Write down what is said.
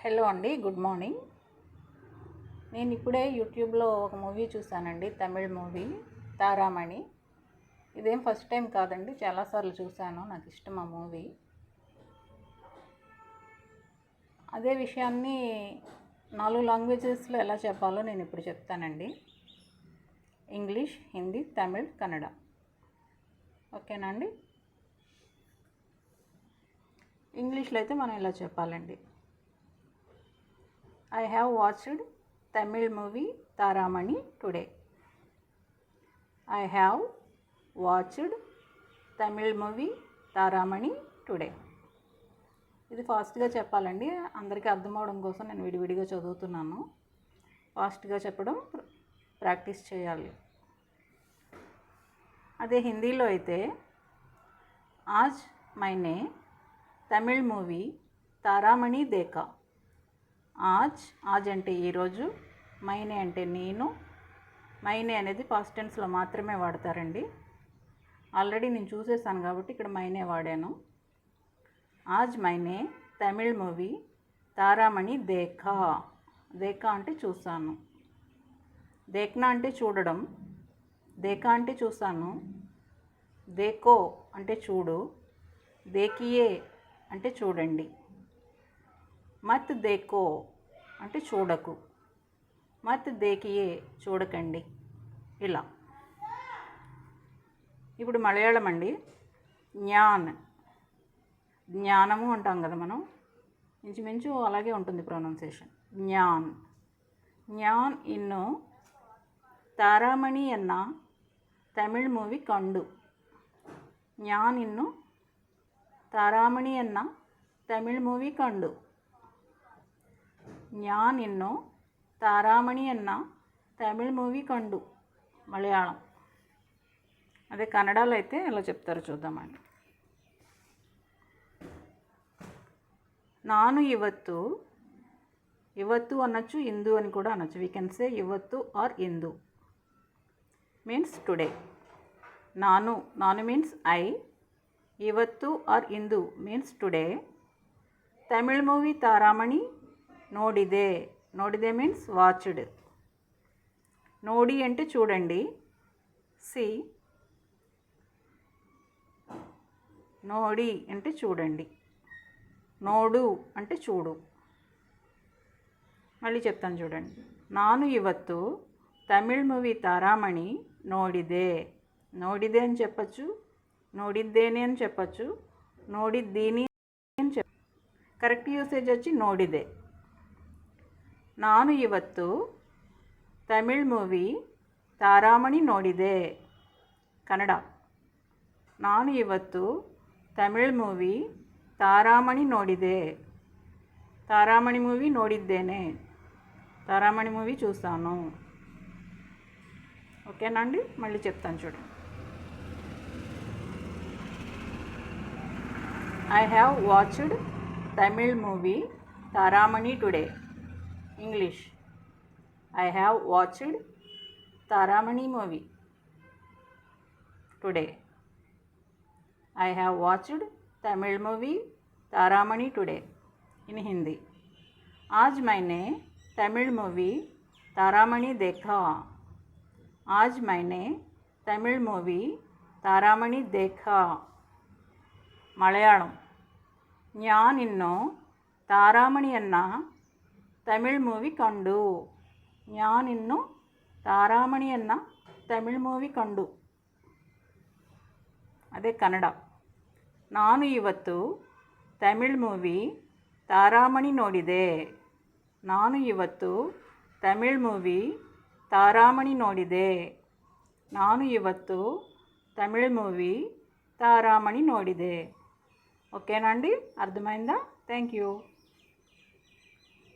Hello అండి, good morning. నేను ఇప్పుడే యూట్యూబ్లో ఒక మూవీ చూశానండి, తమిళ్ మూవీ తారామణి. ఇదేం ఫస్ట్ టైం కాదండి, చాలాసార్లు చూశాను. నాకు ఇష్టం ఆ మూవీ. అదే విషయాన్ని 4 లాంగ్వేజెస్లో ఎలా చెప్పాలో నేను ఇప్పుడు చెప్తానండి. ఇంగ్లీష్, హిందీ, తమిళ్, కన్నడ. ఓకేనా అండి? ఇంగ్లీష్లో అయితే మనం ఇలా చెప్పాలండి. I have watched Tamil movie Taramani today. I have watched Tamil movie Taramani today. ఇది ఫాస్ట్గా చెప్పాలండి, అందరికీ అర్థం అవడం కోసం నేను విడివిడిగా చదువుతున్నాను. ఫాస్ట్గా చెప్పడం ప్రాక్టీస్ చేయాలి. అదే హిందీలో అయితే ఆజ్ మైనే తమిళ్ మూవీ తారామణి దేకా. ఆజ్ అంటే ఈరోజు, మైనే అంటే నేను. మైనే అనేది పాస్ట్ టెన్స్లో మాత్రమే వాడతారండి. ఆల్రెడీ నేను చూసేసాను కాబట్టి ఇక్కడ మైనే వాడాను. ఆజ్ మైనే తమిళ్ మూవీ తారామణి దేఖా. దేఖా అంటే చూసాను. దేఖ్నా అంటే చూడడం. దేఖా అంటే చూసాను. దేఖో అంటే చూడు. దేఖియే అంటే చూడండి. మత్ దేఖో అంటే చూడకు. మత్ దేఖియే చూడకండి. ఇలా. ఇప్పుడు మలయాళం అండి. జ్ఞాన్, జ్ఞానము అంటాం కదా మనం, ఇంచుమించు అలాగే ఉంటుంది ప్రొనౌన్సియేషన్. జ్ఞాన్. జ్ఞాన్ ఇನ್ನು తారామణి ఎన్న తమిళ్ మూవీ కండు. జ్ఞాన్ ఇನ್ನು తారామణి ఎన్న తమిళ్ మూవీ కండు. ഞാൻ ഇന്നു తారామణి ఎన్న తమిళ్ మూవీ కండు. మలయాళం. అదే కన్నడలో అయితే ఎలా చెప్తారో చూద్దామండి. నాను ಇವತ್ತು, ಇವತ್ತು అనొచ్చు, ఇందు అని కూడా అనొచ్చు. వీ కెన్ సే ಇವತ್ತು ఆర్ ఇందు. Means today. నాను మీన్స్ ఐ. ಇವತ್ತು ఆర్ ఇందు means today. Tamil movie Taramani నోడిదే. నోడిదే మీన్స్ వాచ్డ్. నోడి అంటే చూడండి. సి. నోడి అంటే చూడండి. నోడు అంటే చూడు. మళ్ళీ చెప్తాను చూడండి. నాను ಇವತ್ತು తమిళ్ మూవీ తారామణి నోడిదే. నోడిదే అని చెప్పచ్చు, నోడిద్దేని అని చెప్పచ్చు, నోడిద్దీని అని చెప్ప. కరెక్ట్ యూసేజ్ వచ్చి నోడిదే. ನಾನು ಇವತ್ತು ತಮಿಳ್ ಮೂವಿ ತಾರಾಮಣಿ ನೋಡಿದೆ. ಕನ್ನಡ. ನಾನು ಇವತ್ತು ತಮಿಳ್ ಮೂವಿ ತಾರಾಮಣಿ ನೋಡಿದೆ. ತಾರಾಮಣಿ ಮೂವಿ ನೋಡಿದ್ದೇನೆ. ತಾರಾಮಣి మూవీ చూసాను. ఓకేనా అండి? మళ్ళీ చెప్తాను చూడండి. I have watched Tamil movie Taramani today. English. I have watched Taramani movie today. I have watched Tamil movie Taramani today. In Hindi. आज मैंने तमिल मूवी तारामणि देखा. आज मैंने तमिल मूवी तारामणि देखा. മലയാളം. ഞാൻ ഇന്നു താരാമണി എന്ന തമിഴ് മൂവി കണ്ടു. ഞാൻ ഇന്നു താരാമണി എന്ന തമിഴ് ಮೂವಿ ಕಂಡು. ಅದೇ ಕನ್ನಡ. ನಾನು ಇವತ್ತು ತಮಿಳ್ ಮೂವಿ ತಾರಾಮಣಿ ನೋಡಿದೆ. ನಾನು ಇವತ್ತು ತಮಿಳ್ ಮೂವಿ ತಾರಾಮಣಿ ನೋಡಿದೆ. ನಾನು ಇವತ್ತು ತಮಿಳ್ ಮೂವಿ ತಾರಾಮಣಿ ನೋಡಿದೆ. ఓకేనా అండి? అర్థమైందా? Thank you.